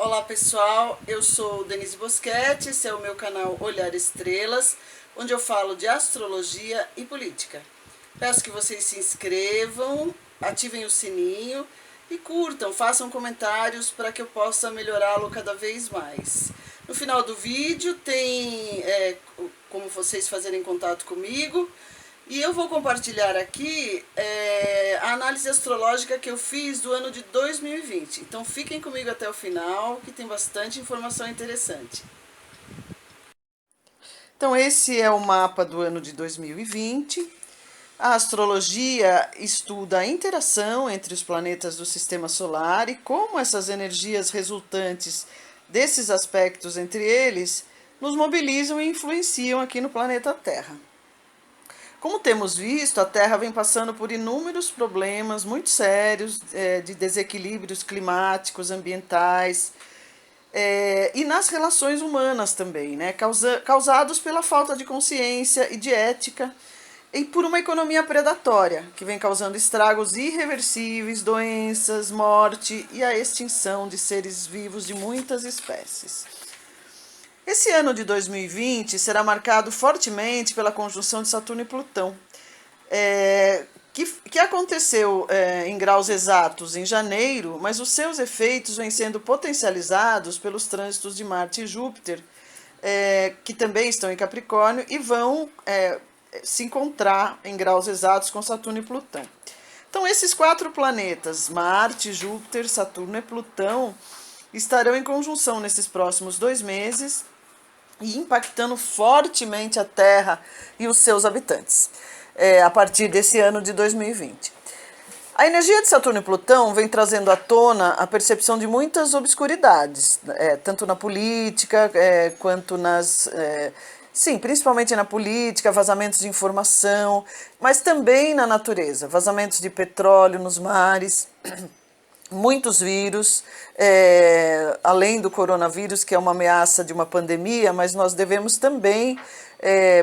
Olá pessoal, eu sou Denise Boschetti, esse é o meu canal Olhar Estrelas, onde eu falo de astrologia e política. Peço que vocês se inscrevam, ativem o sininho e curtam, façam comentários para que eu possa melhorá-lo cada vez mais. No final do vídeo tem como vocês fazerem contato comigo. E eu vou compartilhar aqui a análise astrológica que eu fiz do ano de 2020. Então fiquem comigo até o final, que tem bastante informação interessante. Então esse é o mapa do ano de 2020. A astrologia estuda a interação entre os planetas do sistema solar e como essas energias resultantes desses aspectos entre eles nos mobilizam e influenciam aqui no planeta Terra. Como temos visto, a Terra vem passando por inúmeros problemas muito sérios de desequilíbrios climáticos, ambientais e nas relações humanas também, né? Causados pela falta de consciência e de ética e por uma economia predatória, que vem causando estragos irreversíveis, doenças, morte e a extinção de seres vivos de muitas espécies. Esse ano de 2020 será marcado fortemente pela conjunção de Saturno e Plutão, que aconteceu em graus exatos em janeiro, mas os seus efeitos vêm sendo potencializados pelos trânsitos de Marte e Júpiter, que também estão em Capricórnio e vão se encontrar em graus exatos com Saturno e Plutão. Então, esses quatro planetas, Marte, Júpiter, Saturno e Plutão, estarão em conjunção nesses próximos 2 meses, e impactando fortemente a Terra e os seus habitantes, a partir desse ano de 2020. A energia de Saturno e Plutão vem trazendo à tona a percepção de muitas obscuridades, tanto na política quanto nas... sim, principalmente na política, vazamentos de informação, mas também na natureza, vazamentos de petróleo nos mares, muitos vírus, além do coronavírus, que é uma ameaça de uma pandemia, mas nós devemos também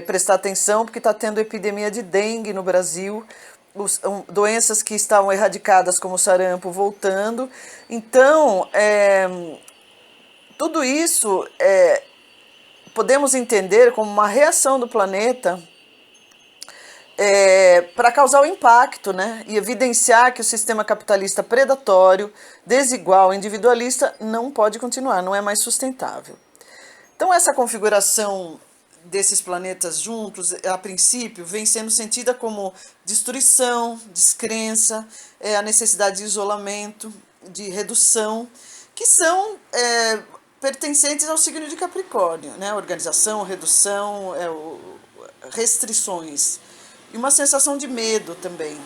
prestar atenção, porque está tendo epidemia de dengue no Brasil, doenças que estavam erradicadas como o sarampo voltando. Então, tudo isso podemos entender como uma reação do planeta para causar o impacto, né, e evidenciar que o sistema capitalista predatório, desigual, individualista não pode continuar, não é mais sustentável. Então essa configuração desses planetas juntos, a princípio, vem sendo sentida como destruição, descrença, a necessidade de isolamento, de redução, que são pertencentes ao signo de Capricórnio, né, organização, redução, restrições. E uma sensação de medo também.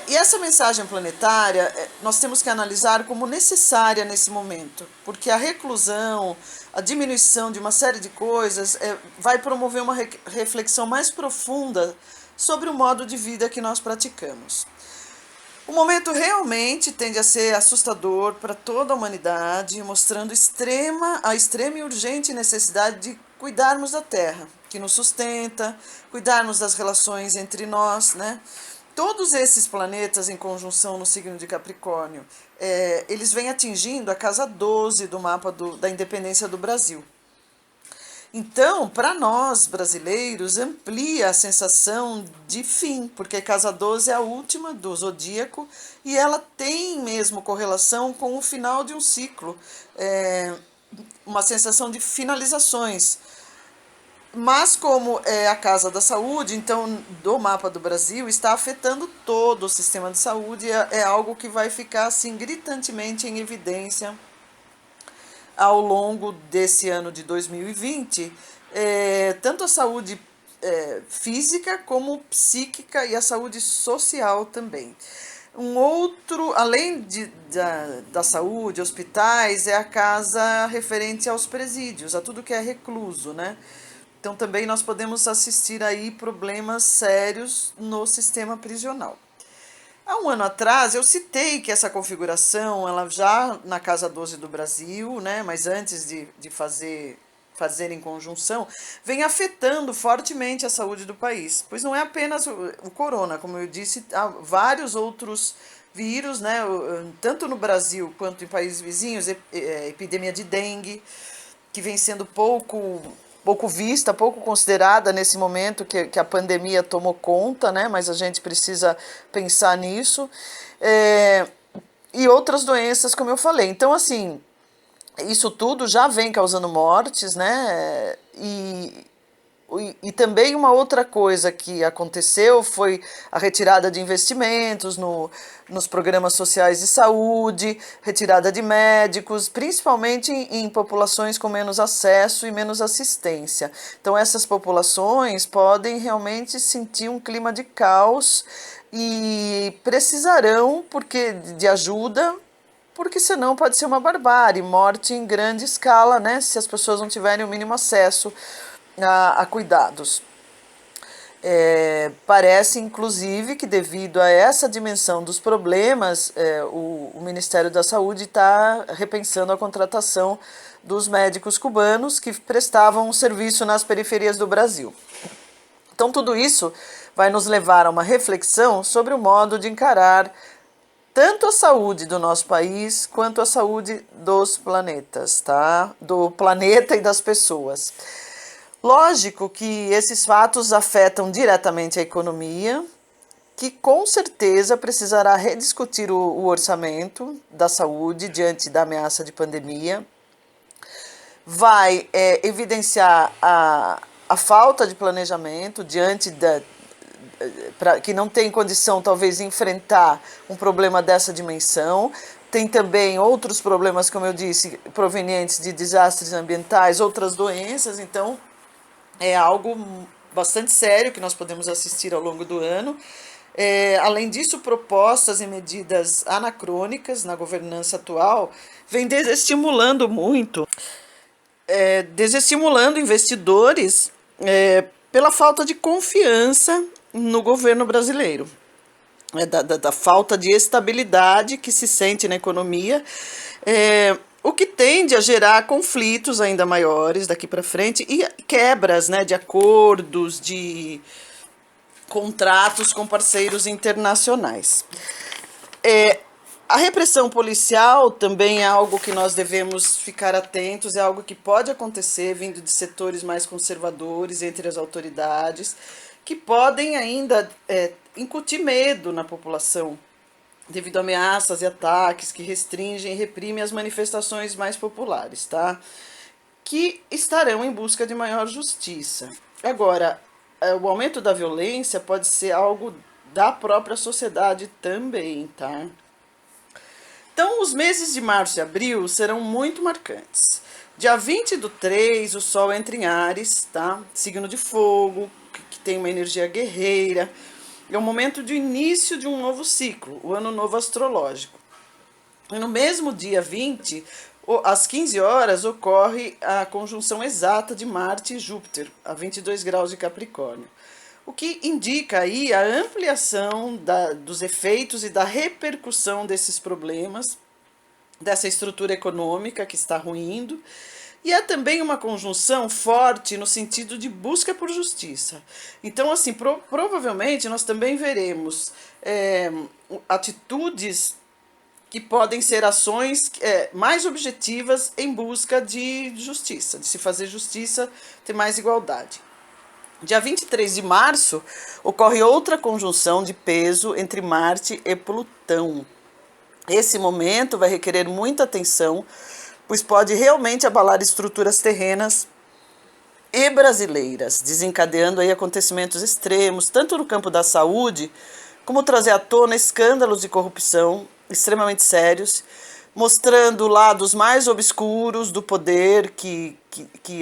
E essa mensagem planetária nós temos que analisar como necessária nesse momento, porque a reclusão, a diminuição de uma série de coisas vai promover uma reflexão mais profunda sobre o modo de vida que nós praticamos. O momento realmente tende a ser assustador para toda a humanidade, mostrando a extrema e urgente necessidade de cuidarmos da Terra, que nos sustenta, cuidarmos das relações entre nós, né? Todos esses planetas em conjunção no signo de Capricórnio, eles vêm atingindo a casa 12 do mapa da independência do Brasil. Então, para nós brasileiros, amplia a sensação de fim, porque casa 12 é a última do zodíaco e ela tem mesmo correlação com o final de um ciclo, uma sensação de finalizações. Mas como é a casa da saúde, então, do mapa do Brasil, está afetando todo o sistema de saúde, é algo que vai ficar assim gritantemente em evidência ao longo desse ano de 2020, tanto a saúde física como psíquica e a saúde social também. Um outro, além da saúde, hospitais, é a casa referente aos presídios, a tudo que é recluso, né? Então também nós podemos assistir aí problemas sérios no sistema prisional. Há um ano atrás eu citei que essa configuração, ela já na casa 12 do Brasil, né, mas antes de fazer em conjunção, vem afetando fortemente a saúde do país, pois não é apenas o corona, como eu disse, há vários outros vírus, né, tanto no Brasil quanto em países vizinhos, epidemia de dengue, que vem sendo pouco vista, pouco considerada nesse momento que a pandemia tomou conta, né, mas a gente precisa pensar nisso, e outras doenças, como eu falei. Então, assim, isso tudo já vem causando mortes, né, e também uma outra coisa que aconteceu foi a retirada de investimentos nos programas sociais de saúde, retirada de médicos, principalmente em populações com menos acesso e menos assistência. Então, essas populações podem realmente sentir um clima de caos e precisarão de ajuda, porque senão pode ser uma barbárie, morte em grande escala, né, se as pessoas não tiverem o mínimo acesso a cuidados. Parece, inclusive, que devido a essa dimensão dos problemas, o Ministério da Saúde está repensando a contratação dos médicos cubanos que prestavam um serviço nas periferias do Brasil. Então, tudo isso vai nos levar a uma reflexão sobre o modo de encarar tanto a saúde do nosso país quanto a saúde dos planetas, tá? Do planeta e das pessoas. Lógico que esses fatos afetam diretamente a economia, que com certeza precisará rediscutir o orçamento da saúde diante da ameaça de pandemia. Vai evidenciar a falta de planejamento diante que não tem condição, talvez, de enfrentar um problema dessa dimensão. Tem também outros problemas, como eu disse, provenientes de desastres ambientais, outras doenças. Então, é algo bastante sério que nós podemos assistir ao longo do ano. Além disso, propostas e medidas anacrônicas na governança atual vêm desestimulando muito, investidores pela falta de confiança no governo brasileiro, da falta de estabilidade que se sente na economia, o que tende a gerar conflitos ainda maiores daqui para frente e quebras, né, de acordos, de contratos com parceiros internacionais. A repressão policial também é algo que nós devemos ficar atentos, é algo que pode acontecer vindo de setores mais conservadores entre as autoridades, que podem ainda incutir medo na população, devido a ameaças e ataques que restringem e reprimem as manifestações mais populares, tá? Que estarão em busca de maior justiça. Agora, o aumento da violência pode ser algo da própria sociedade também, tá? Então, os meses de março e abril serão muito marcantes. Dia 20/3, o Sol entra em Áries, tá? Signo de fogo, que tem uma energia guerreira. É o momento de início de um novo ciclo, o Ano Novo Astrológico. E no mesmo dia 20, às 15 horas, ocorre a conjunção exata de Marte e Júpiter, a 22 graus de Capricórnio. O que indica aí a ampliação dos efeitos e da repercussão desses problemas, dessa estrutura econômica que está ruindo. E é também uma conjunção forte no sentido de busca por justiça. Então, assim, provavelmente nós também veremos atitudes que podem ser ações mais objetivas em busca de justiça, de se fazer justiça, ter mais igualdade. Dia 23 de março, ocorre outra conjunção de peso entre Marte e Plutão. Esse momento vai requerer muita atenção, pois pode realmente abalar estruturas terrenas e brasileiras, desencadeando aí acontecimentos extremos, tanto no campo da saúde, como trazer à tona escândalos de corrupção extremamente sérios, mostrando lados mais obscuros do poder que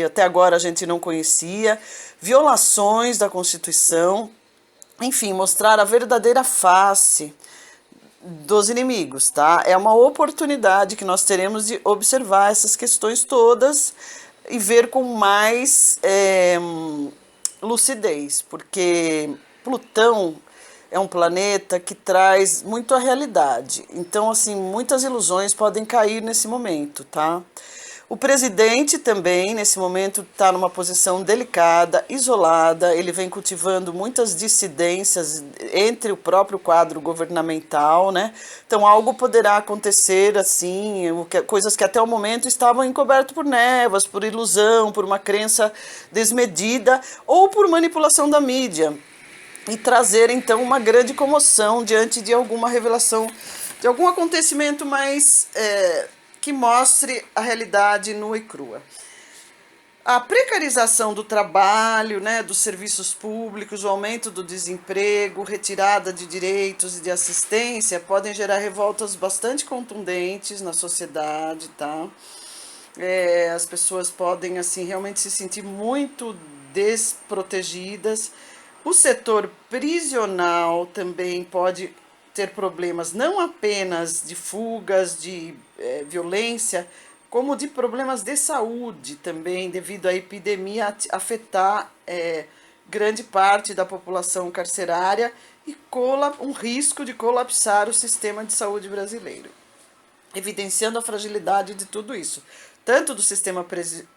até agora a gente não conhecia, violações da Constituição, enfim, mostrar a verdadeira face dos inimigos, tá? É uma oportunidade que nós teremos de observar essas questões todas e ver com mais lucidez, porque Plutão é um planeta que traz muito a realidade. Então, assim, muitas ilusões podem cair nesse momento, tá? O presidente também, nesse momento, está numa posição delicada, isolada, ele vem cultivando muitas dissidências entre o próprio quadro governamental, né? Então, algo poderá acontecer, assim, coisas que até o momento estavam encobertas por névoas, por ilusão, por uma crença desmedida ou por manipulação da mídia, e trazer, então, uma grande comoção diante de alguma revelação, de algum acontecimento mais que mostre a realidade nua e crua. A precarização do trabalho, né, dos serviços públicos, o aumento do desemprego, retirada de direitos e de assistência podem gerar revoltas bastante contundentes na sociedade, tá? As pessoas podem, assim, realmente se sentir muito desprotegidas. O setor prisional também pode ter problemas não apenas de fugas, de violência, como de problemas de saúde também, devido à epidemia afetar grande parte da população carcerária e um risco de colapsar o sistema de saúde brasileiro, evidenciando a fragilidade de tudo isso, tanto do sistema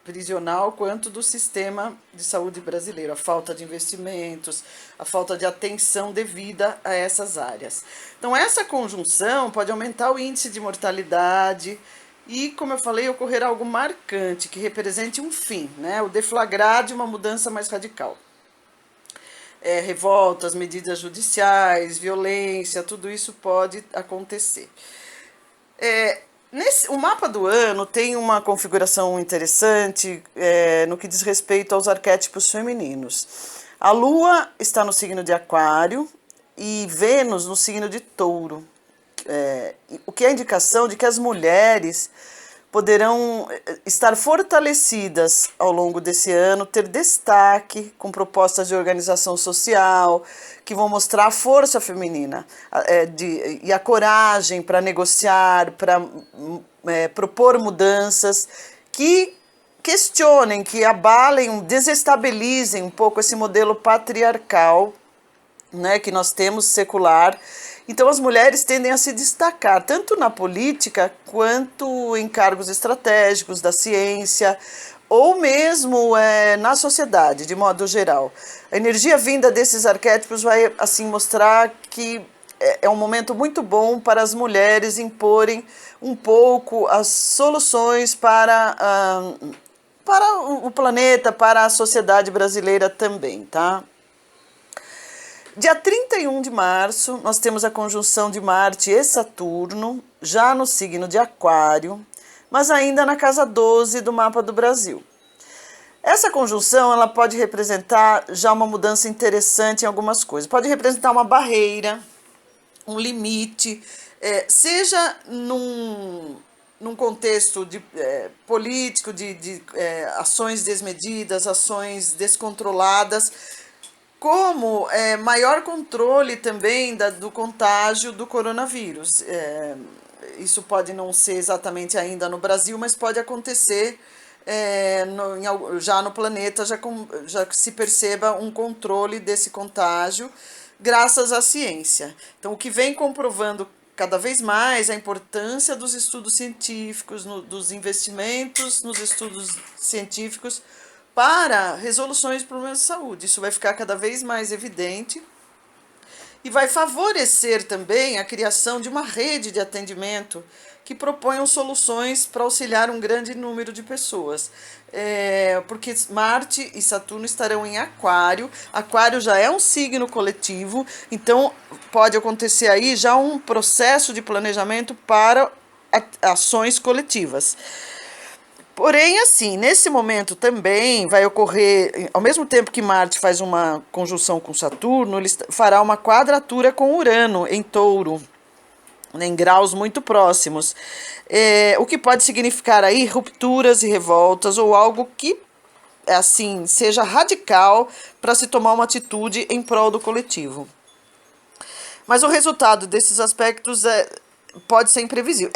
prisional quanto do sistema de saúde brasileiro, a falta de investimentos, a falta de atenção devida a essas áreas. Então, essa conjunção pode aumentar o índice de mortalidade e, como eu falei, ocorrer algo marcante que represente um fim, né? O deflagrar de uma mudança mais radical. Revoltas, medidas judiciais, violência, tudo isso pode acontecer. O mapa do ano tem uma configuração interessante no que diz respeito aos arquétipos femininos. A Lua está no signo de Aquário e Vênus no signo de Touro, o que é a indicação de que as mulheres poderão estar fortalecidas ao longo desse ano, ter destaque com propostas de organização social, que vão mostrar a força feminina e a coragem para negociar, para propor mudanças que questionem, que abalem, desestabilizem um pouco esse modelo patriarcal, né, que nós temos, secular. Então, as mulheres tendem a se destacar tanto na política quanto em cargos estratégicos da ciência ou mesmo na sociedade, de modo geral. A energia vinda desses arquétipos vai assim mostrar que é um momento muito bom para as mulheres imporem um pouco as soluções para o planeta, para a sociedade brasileira também, tá? Dia 31 de março, nós temos a conjunção de Marte e Saturno, já no signo de Aquário, mas ainda na casa 12 do mapa do Brasil. Essa conjunção ela pode representar já uma mudança interessante em algumas coisas. Pode representar uma barreira, um limite, seja num contexto político, de ações desmedidas, ações descontroladas, como maior controle também do contágio do coronavírus. Isso pode não ser exatamente ainda no Brasil, mas pode acontecer já no planeta, já se perceba um controle desse contágio graças à ciência. Então, o que vem comprovando cada vez mais a importância dos estudos científicos, dos investimentos nos estudos científicos, para resoluções de problemas de saúde. Isso vai ficar cada vez mais evidente e vai favorecer também a criação de uma rede de atendimento que proponham soluções para auxiliar um grande número de pessoas. Porque Marte e Saturno estarão em Aquário. Aquário já é um signo coletivo, então pode acontecer aí já um processo de planejamento para ações coletivas. Porém, assim, nesse momento também vai ocorrer, ao mesmo tempo que Marte faz uma conjunção com Saturno, ele fará uma quadratura com Urano em Touro, em graus muito próximos, o que pode significar aí rupturas e revoltas ou algo que, assim, seja radical para se tomar uma atitude em prol do coletivo. Mas o resultado desses aspectos pode ser imprevisível.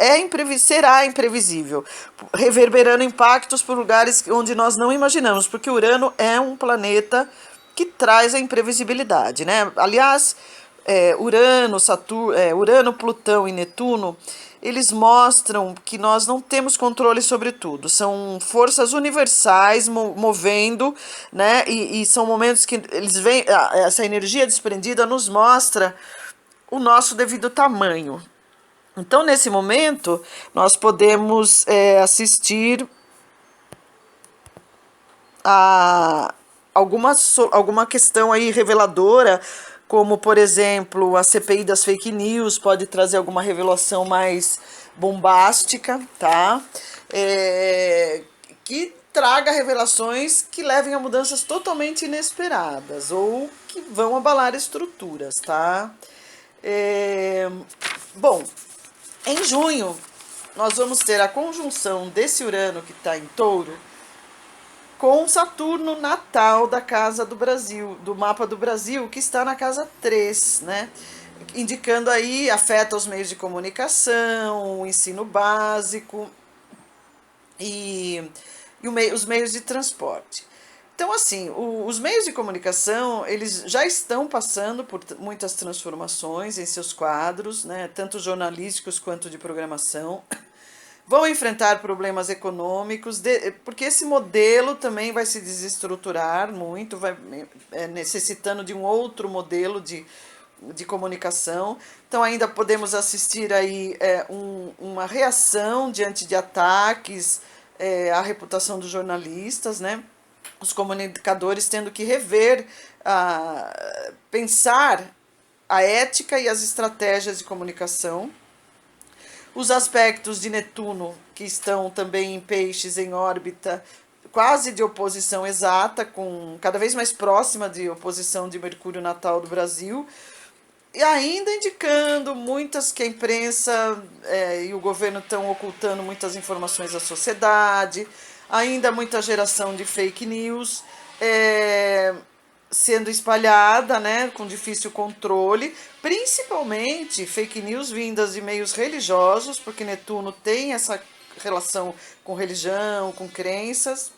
Será imprevisível, reverberando impactos por lugares onde nós não imaginamos, porque Urano é um planeta que traz a imprevisibilidade, né? Aliás, Urano, Plutão e Netuno, eles mostram que nós não temos controle sobre tudo. São forças universais movendo, né? E são momentos que eles vêm, essa energia desprendida nos mostra o nosso devido tamanho. Então, nesse momento, nós podemos assistir a alguma questão aí reveladora, como, por exemplo, a CPI das fake news pode trazer alguma revelação mais bombástica, tá? Que traga revelações que levem a mudanças totalmente inesperadas ou que vão abalar estruturas, tá? Bom, em junho, nós vamos ter a conjunção desse Urano que está em Touro com Saturno natal da Casa do Brasil, do mapa do Brasil, que está na casa 3, né? Indicando aí, afeta os meios de comunicação, o ensino básico e os meios de transporte. Então, assim, os meios de comunicação, eles já estão passando por muitas transformações em seus quadros, né? Tanto jornalísticos quanto de programação. Vão enfrentar problemas econômicos, porque esse modelo também vai se desestruturar muito, vai necessitando de um outro modelo de comunicação. Então ainda podemos assistir aí uma reação diante de ataques à reputação dos jornalistas, né? Os comunicadores tendo que rever, pensar a ética e as estratégias de comunicação. Os aspectos de Netuno, que estão também em Peixes, em órbita, quase de oposição exata, com cada vez mais próxima de oposição de Mercúrio natal do Brasil, e ainda indicando muitas que a imprensa e o governo estão ocultando muitas informações à sociedade, ainda muita geração de fake news, sendo espalhada, né, com difícil controle, principalmente fake news vindas de meios religiosos, porque Netuno tem essa relação com religião, com crenças,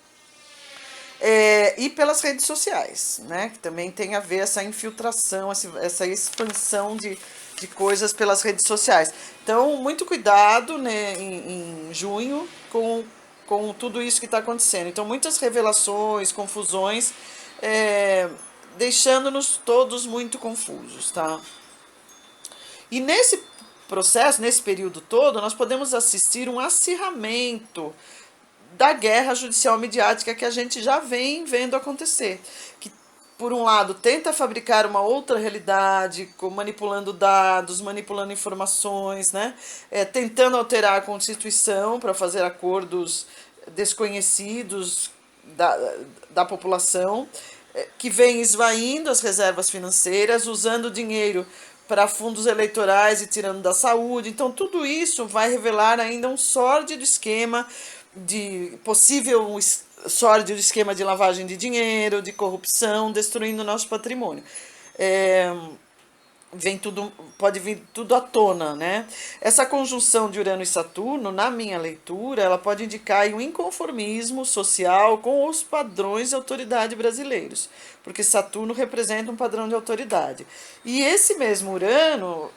e pelas redes sociais, né, que também tem a ver essa infiltração, essa expansão de coisas pelas redes sociais. Então, muito cuidado, né, em junho com tudo isso que está acontecendo. Então, muitas revelações, confusões, deixando-nos todos muito confusos, tá? E nesse processo, nesse período todo, nós podemos assistir um acirramento da guerra judicial midiática que a gente já vem vendo acontecer, que por um lado tenta fabricar uma outra realidade, manipulando dados, manipulando informações, né? Tentando alterar a Constituição para fazer acordos desconhecidos da população, que vem esvaindo as reservas financeiras, usando dinheiro para fundos eleitorais e tirando da saúde. Então, tudo isso vai revelar ainda um sórdido esquema sórdido esquema de lavagem de dinheiro, de corrupção, destruindo o nosso patrimônio. Pode vir tudo à tona, né? Essa conjunção de Urano e Saturno, na minha leitura, ela pode indicar um inconformismo social com os padrões de autoridade brasileiros, porque Saturno representa um padrão de autoridade. E esse mesmo Urano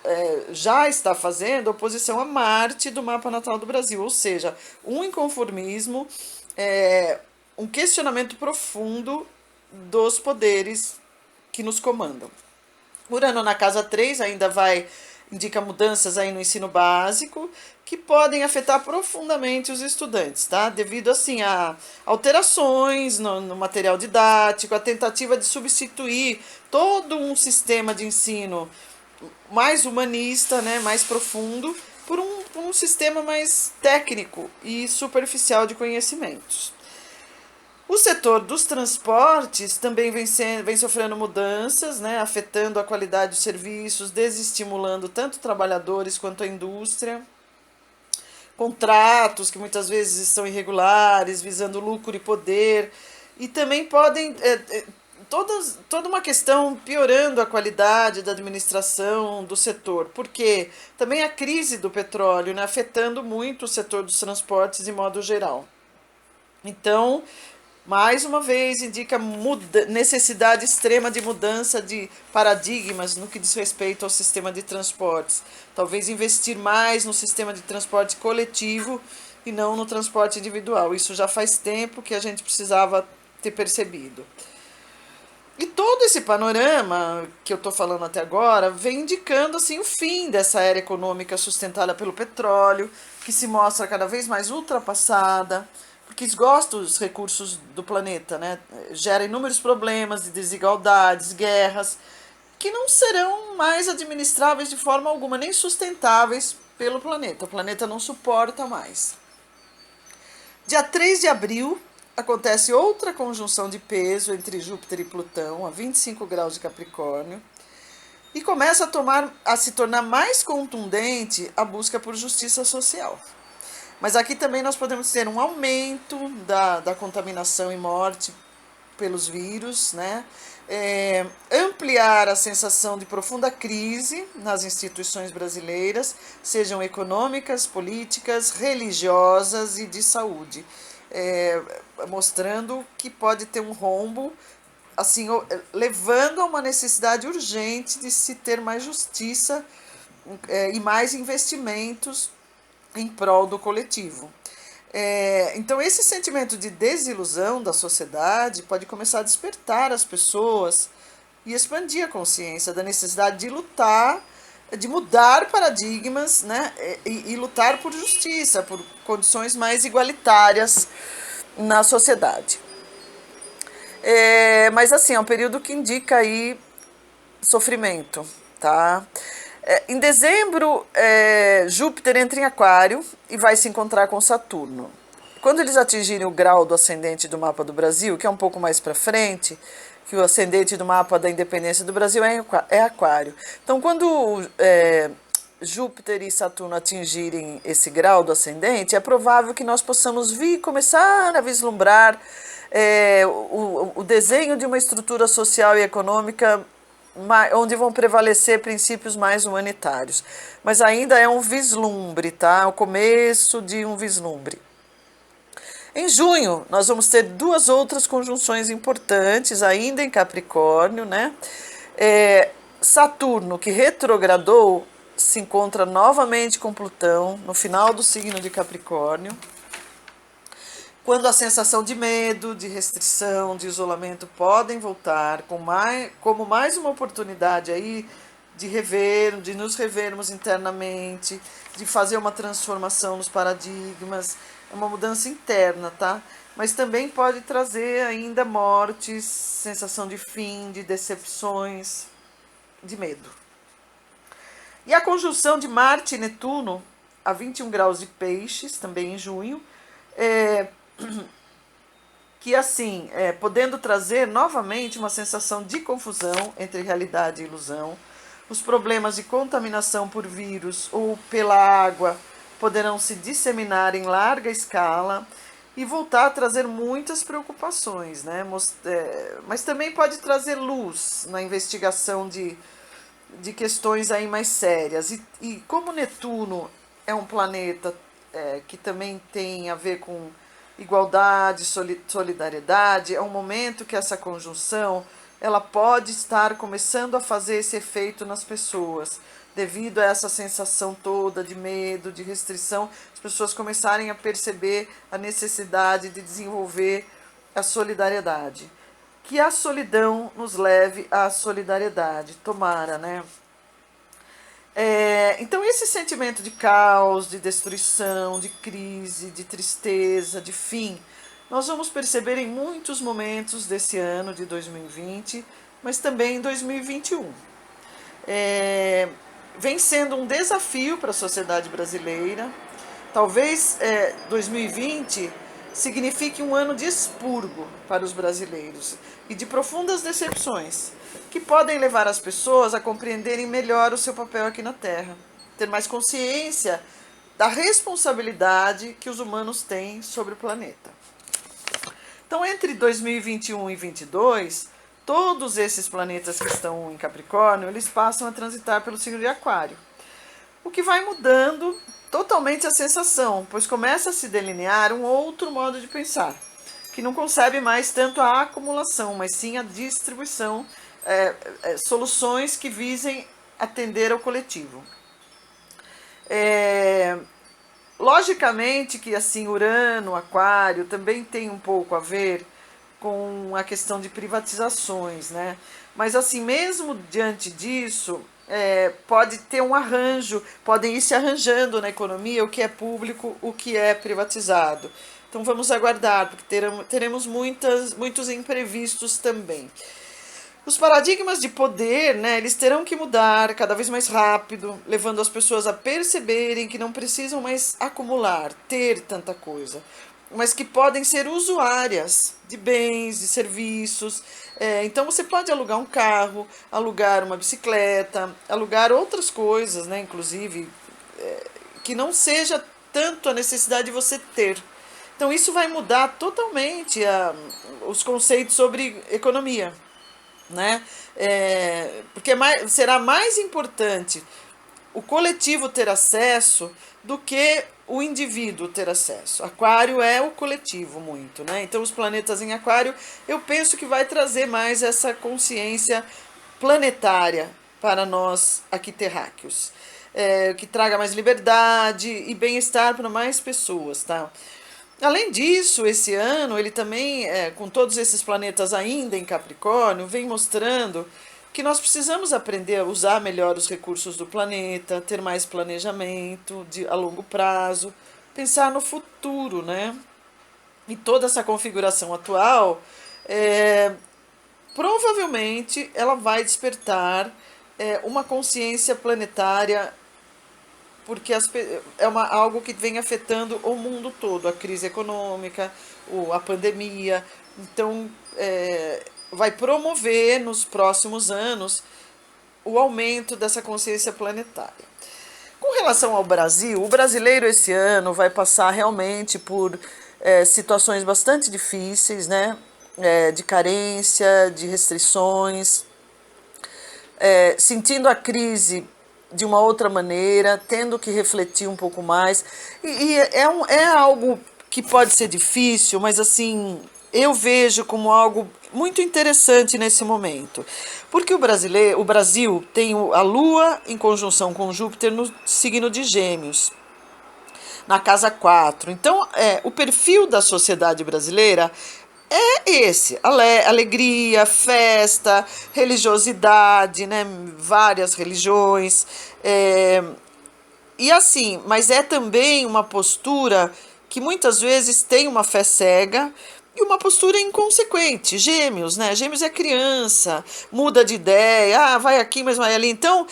já está fazendo oposição a Marte do mapa natal do Brasil, ou seja, um inconformismo, um questionamento profundo dos poderes que nos comandam. Urano na casa 3 ainda indica mudanças aí no ensino básico que podem afetar profundamente os estudantes, tá? Devido assim a alterações no material didático, a tentativa de substituir todo um sistema de ensino mais humanista, né, mais profundo, por um sistema mais técnico e superficial de conhecimentos. O setor dos transportes também vem sofrendo mudanças, né, afetando a qualidade dos serviços, desestimulando tanto trabalhadores quanto a indústria. Contratos que muitas vezes são irregulares, visando lucro e poder. E também podem... toda uma questão piorando a qualidade da administração do setor, porque também a crise do petróleo, né, afetando muito o setor dos transportes de modo geral. Então, Mais uma vez, indica necessidade extrema de mudança de paradigmas no que diz respeito ao sistema de transportes. Talvez investir mais no sistema de transporte coletivo e não no transporte individual. Isso já faz tempo que a gente precisava ter percebido. E todo esse panorama que eu estou falando até agora vem indicando assim, o fim dessa era econômica sustentada pelo petróleo, que se mostra cada vez mais ultrapassada, porque esgosta os recursos do planeta, né? Gera inúmeros problemas de desigualdades, guerras, que não serão mais administráveis de forma alguma, nem sustentáveis pelo planeta. O planeta não suporta mais. Dia 3 de abril, acontece outra conjunção de peso entre Júpiter e Plutão, a 25 graus de Capricórnio, e começa a se tornar mais contundente a busca por justiça social. Mas aqui também nós podemos ter um aumento da contaminação e morte pelos vírus, né? Ampliar a sensação de profunda crise nas instituições brasileiras, sejam econômicas, políticas, religiosas e de saúde, mostrando que pode ter um rombo, assim, levando a uma necessidade urgente de se ter mais justiça e mais investimentos em prol do coletivo. Então, esse sentimento de desilusão da sociedade pode começar a despertar as pessoas e expandir a consciência da necessidade de lutar, de mudar paradigmas, né? E lutar por justiça, por condições mais igualitárias na sociedade. Mas, assim, é um período que indica aí sofrimento, tá? Em dezembro, Júpiter entra em Aquário e vai se encontrar com Saturno. Quando eles atingirem o grau do ascendente do mapa do Brasil, que é um pouco mais para frente, que o ascendente do mapa da independência do Brasil é Aquário. Então, quando Júpiter e Saturno atingirem esse grau do ascendente, é provável que nós possamos começar a vislumbrar o desenho de uma estrutura social e econômica onde vão prevalecer princípios mais humanitários. Mas ainda é um vislumbre, tá? É o começo de um vislumbre. Em junho, nós vamos ter duas outras conjunções importantes, ainda em Capricórnio, né? Saturno, que retrogradou, se encontra novamente com Plutão, no final do signo de Capricórnio, quando a sensação de medo, de restrição, de isolamento podem voltar, como mais uma oportunidade aí de nos revermos internamente, de fazer uma transformação nos paradigmas, uma mudança interna, tá? Mas também pode trazer ainda mortes, sensação de fim, de decepções, de medo. E a conjunção de Marte e Netuno, a 21 graus de Peixes, também em junho, que assim, podendo trazer novamente uma sensação de confusão entre realidade e ilusão, os problemas de contaminação por vírus ou pela água poderão se disseminar em larga escala e voltar a trazer muitas preocupações, né? Mas também pode trazer luz na investigação de questões aí mais sérias. E como Netuno é um planeta que também tem a ver com igualdade, solidariedade, é um momento que essa conjunção ela pode estar começando a fazer esse efeito nas pessoas, devido a essa sensação toda de medo, de restrição, as pessoas começarem a perceber a necessidade de desenvolver a solidariedade. Que a solidão nos leve à solidariedade, tomara, né? Então, esse sentimento de caos, de destruição, de crise, de tristeza, de fim, nós vamos perceber em muitos momentos desse ano de 2020, mas também em 2021. Vem sendo um desafio para a sociedade brasileira. Talvez 2020 signifique um ano de expurgo para os brasileiros e de profundas decepções, que podem levar as pessoas a compreenderem melhor o seu papel aqui na Terra, ter mais consciência da responsabilidade que os humanos têm sobre o planeta. Então, entre 2021 e 2022, todos esses planetas que estão em Capricórnio, eles passam a transitar pelo signo de Aquário, o que vai mudando totalmente a sensação, pois começa a se delinear um outro modo de pensar. que não concebe mais tanto a acumulação, mas sim a distribuição, soluções que visem atender ao coletivo. Logicamente que assim Urano, Aquário também tem um pouco a ver com a questão de privatizações, né? Mas assim, mesmo diante disso, pode ter um arranjo, podem ir se arranjando na economia o que é público, o que é privatizado. Então vamos aguardar, porque teremos muitos imprevistos também. Os paradigmas de poder, né, eles terão que mudar cada vez mais rápido, levando as pessoas a perceberem que não precisam mais acumular, ter tanta coisa, mas que podem ser usuárias de bens, de serviços. Então você pode alugar um carro, alugar uma bicicleta, alugar outras coisas, né, inclusive, que não seja tanto a necessidade de você ter. Então isso vai mudar totalmente os conceitos sobre economia, né? Porque será mais importante o coletivo ter acesso do que o indivíduo ter acesso. Aquário é o coletivo muito, né? Então os planetas em Aquário, eu penso que vai trazer mais essa consciência planetária para nós aqui terráqueos, que traga mais liberdade e bem-estar para mais pessoas, tá? Além disso, esse ano ele também, com todos esses planetas ainda em Capricórnio, vem mostrando que nós precisamos aprender a usar melhor os recursos do planeta, ter mais planejamento a longo prazo, pensar no futuro, né? E toda essa configuração atual, provavelmente ela vai despertar uma consciência planetária, porque algo que vem afetando o mundo todo, a crise econômica, a pandemia. Então, vai promover nos próximos anos o aumento dessa consciência planetária. Com relação ao Brasil, o brasileiro esse ano vai passar realmente por situações bastante difíceis, né? De carência, de restrições, sentindo a crise de uma outra maneira, tendo que refletir um pouco mais. É algo que pode ser difícil, mas assim, eu vejo como algo muito interessante nesse momento. Porque o Brasil tem a Lua em conjunção com Júpiter no signo de Gêmeos, na casa 4. Então, o perfil da sociedade brasileira é esse: alegria, festa, religiosidade, né? Várias religiões. E assim, mas é também uma postura que muitas vezes tem uma fé cega e uma postura inconsequente. Gêmeos, né? Gêmeos é criança, muda de ideia, vai aqui, mas vai ali. Então,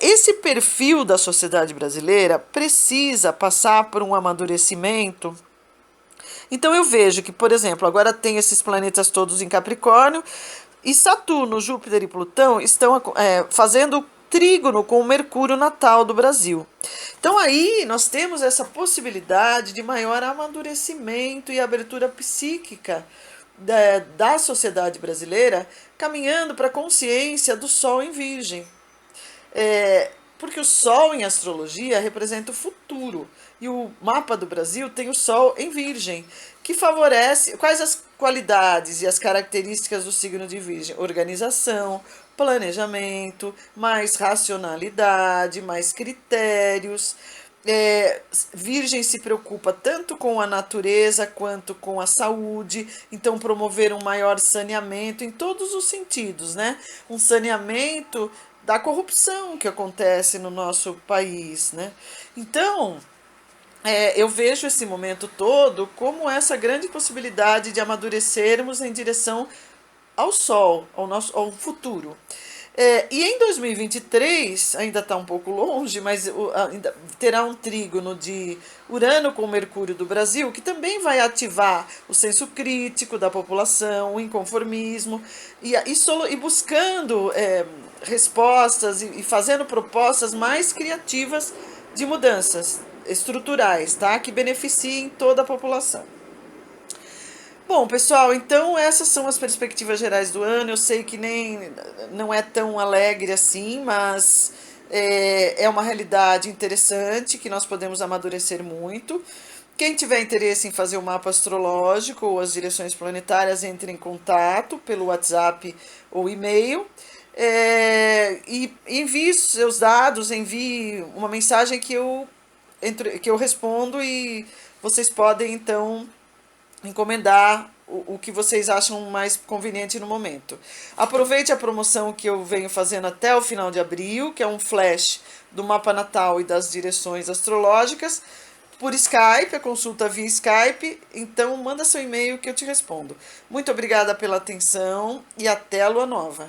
esse perfil da sociedade brasileira precisa passar por um amadurecimento. Então eu vejo que, por exemplo, agora tem esses planetas todos em Capricórnio e Saturno, Júpiter e Plutão estão fazendo trígono com o Mercúrio natal do Brasil. Então aí nós temos essa possibilidade de maior amadurecimento e abertura psíquica da sociedade brasileira, caminhando para a consciência do Sol em Virgem. Porque o Sol em astrologia representa o futuro e o mapa do Brasil tem o Sol em Virgem, que favorece quais as qualidades e as características do signo de Virgem: organização, planejamento, mais racionalidade, mais critérios. Virgem se preocupa tanto com a natureza quanto com a saúde, então promover um maior saneamento em todos os sentidos, né? Um saneamento da corrupção que acontece no nosso país, né? Então, eu vejo esse momento todo como essa grande possibilidade de amadurecermos em direção ao Sol, ao futuro. E em 2023, ainda está um pouco longe, mas ainda terá um trígono de Urano com Mercúrio do Brasil, que também vai ativar o senso crítico da população, o inconformismo, e buscando respostas e fazendo propostas mais criativas de mudanças estruturais, tá? Que beneficiem toda a população. Bom, pessoal, então essas são as perspectivas gerais do ano. Eu sei que não é tão alegre assim, mas é uma realidade interessante que nós podemos amadurecer muito. Quem tiver interesse em fazer o mapa astrológico ou as direções planetárias, entre em contato pelo WhatsApp ou e-mail. E envie seus dados, envie uma mensagem que eu respondo e vocês podem então encomendar o que vocês acham mais conveniente no momento. Aproveite a promoção que eu venho fazendo até o final de abril, que é um flash do mapa natal e das direções astrológicas, por Skype, a consulta via Skype. Então manda seu e-mail que eu te respondo. Muito obrigada pela atenção e até a lua nova.